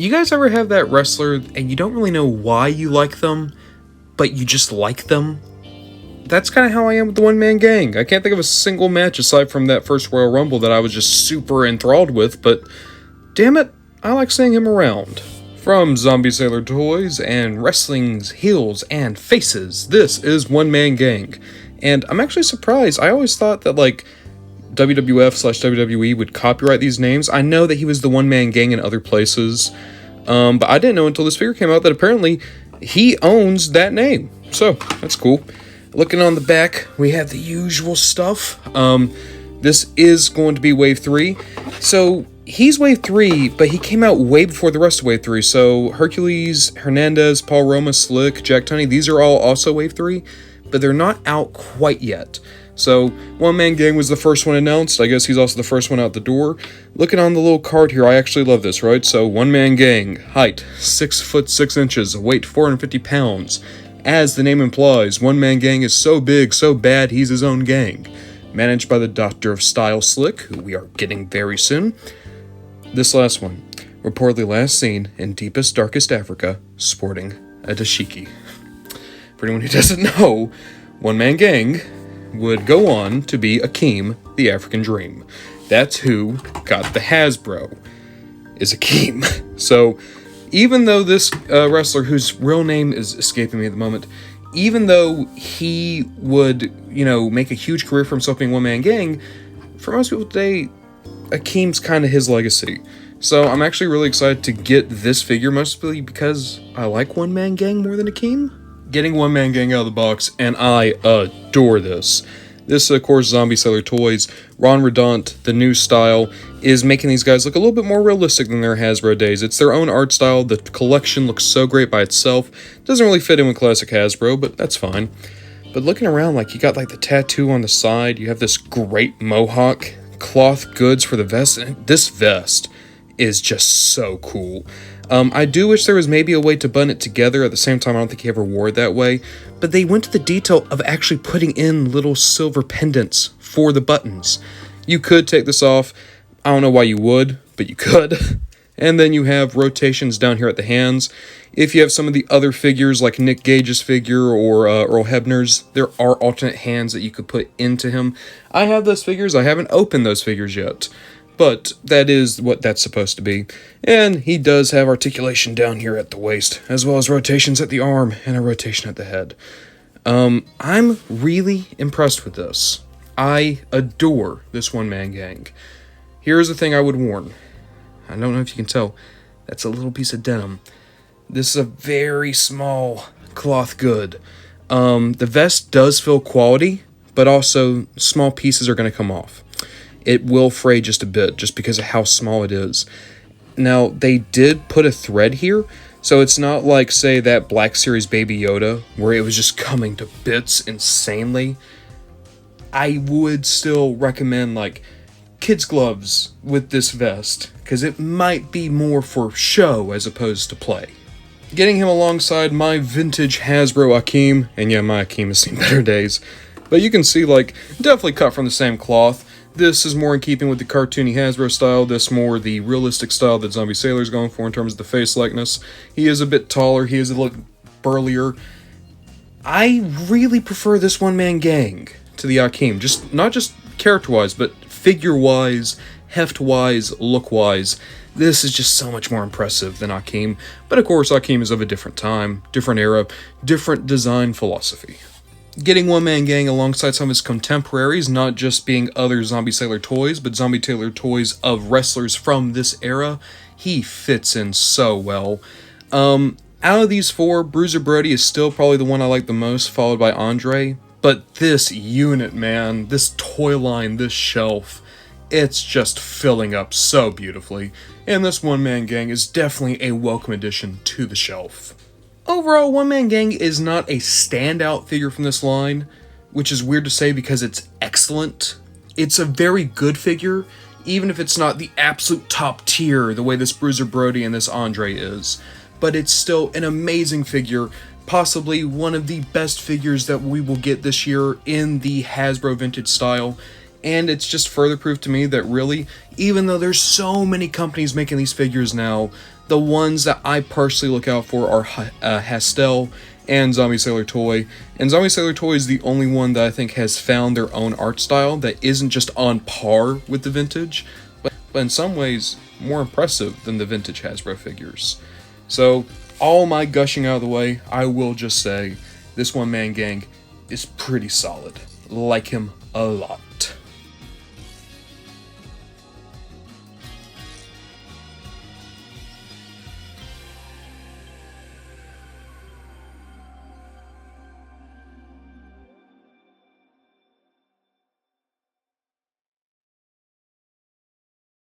You guys ever have that wrestler and you don't really know why you like them, but you just like them? That's kind of how I am with the One Man Gang. I can't think of a single match aside from that first Royal Rumble that I was just super enthralled with, but damn it, I like seeing him around. From Zombie Sailor Toys and wrestling's heels and faces, this is One Man Gang. And I'm actually surprised. I always thought that, WWF/WWE would copyright these names. I know that he was the One Man Gang in other places, but I didn't know until this figure came out that apparently he owns that name. So, that's cool. Looking on the back, we have the usual stuff. This is going to be Wave 3. So, he's Wave 3, but he came out way before the rest of Wave 3. So, Hercules, Hernandez, Paul Roma, Slick, Jack Tunney, these are all also Wave 3, but they're not out quite yet. So, One Man Gang was the first one announced. I guess he's also the first one out the door. Looking on the little card here, I actually love this, right? So, One Man Gang, height 6 foot 6 inches, weight 450 pounds. As the name implies, One Man Gang is so big, so bad, he's his own gang. Managed by the Doctor of Style Slick, who we are getting very soon. This last one, reportedly last seen in deepest, darkest Africa, sporting a dashiki. For anyone who doesn't know, One Man Gang would go on to be Akeem, the African Dream. That's who got the Hasbro, is Akeem. So, even though this wrestler, whose real name is escaping me at the moment, even though he would, make a huge career for himself being One Man Gang, for most people today, Akeem's kind of his legacy. So, I'm actually really excited to get this figure, mostly because I like One Man Gang more than Akeem. Getting One Man Gang out of the box, and I adore this. This, of course, Zombie Sailor Toys, Ron Redant, the new style, is making these guys look a little bit more realistic than their Hasbro days. It's their own art style. The collection looks so great by itself. Doesn't really fit in with classic Hasbro, but that's fine. But looking around, you got the tattoo on the side. You have this great mohawk, cloth goods for the vest, and this vest is just so cool. I do wish there was maybe a way to button it together. At the same time, I don't think he ever wore it that way. But they went to the detail of actually putting in little silver pendants for the buttons. You could take this off. I don't know why you would, but you could. And then you have rotations down here at the hands. If you have some of the other figures, like Nick Gage's figure or Earl Hebner's, there are alternate hands that you could put into him. I have those figures. I haven't opened those figures yet. But that is what that's supposed to be. And he does have articulation down here at the waist, as well as rotations at the arm and a rotation at the head. I'm really impressed with this. I adore this One Man Gang. Here's the thing I would warn. I don't know if you can tell. That's a little piece of denim. This is a very small cloth good. The vest does feel quality, but also small pieces are going to come off. It will fray just a bit, just because of how small it is. Now, they did put a thread here, so it's not like, say, that Black Series Baby Yoda, where it was just coming to bits insanely. I would still recommend, kids' gloves with this vest, because it might be more for show as opposed to play. Getting him alongside my vintage Hasbro Akeem, and yeah, my Akeem has seen better days, but you can see, definitely cut from the same cloth. This is more in keeping with the cartoony Hasbro style, this more the realistic style that Zombie Sailor's going for in terms of the face likeness. He is a bit taller, he is a little burlier. I really prefer this One Man Gang to the Akeem, not just character-wise, but figure-wise, heft-wise, look-wise. This is just so much more impressive than Akeem, but of course Akeem is of a different time, different era, different design philosophy. Getting One Man Gang alongside some of his contemporaries, not just being other Zombie Sailor toys, but Zombie Sailor toys of wrestlers from this era, he fits in so well. Out of these four, Bruiser Brody is still probably the one I like the most, followed by Andre. But this unit, man, this toy line, this shelf, it's just filling up so beautifully. And this One Man Gang is definitely a welcome addition to the shelf. Overall, One Man Gang is not a standout figure from this line, which is weird to say because it's excellent. It's a very good figure, even if it's not the absolute top tier the way this Bruiser Brody and this Andre is. But it's still an amazing figure, possibly one of the best figures that we will get this year in the Hasbro vintage style. And it's just further proof to me that really, even though there's so many companies making these figures now, The ones that I personally look out for are Hastel and Zombie Sailor Toy. And Zombie Sailor Toy is the only one that I think has found their own art style that isn't just on par with the vintage, but in some ways more impressive than the vintage Hasbro figures. So, all my gushing out of the way, I will just say, this one-man gang is pretty solid. Like him a lot.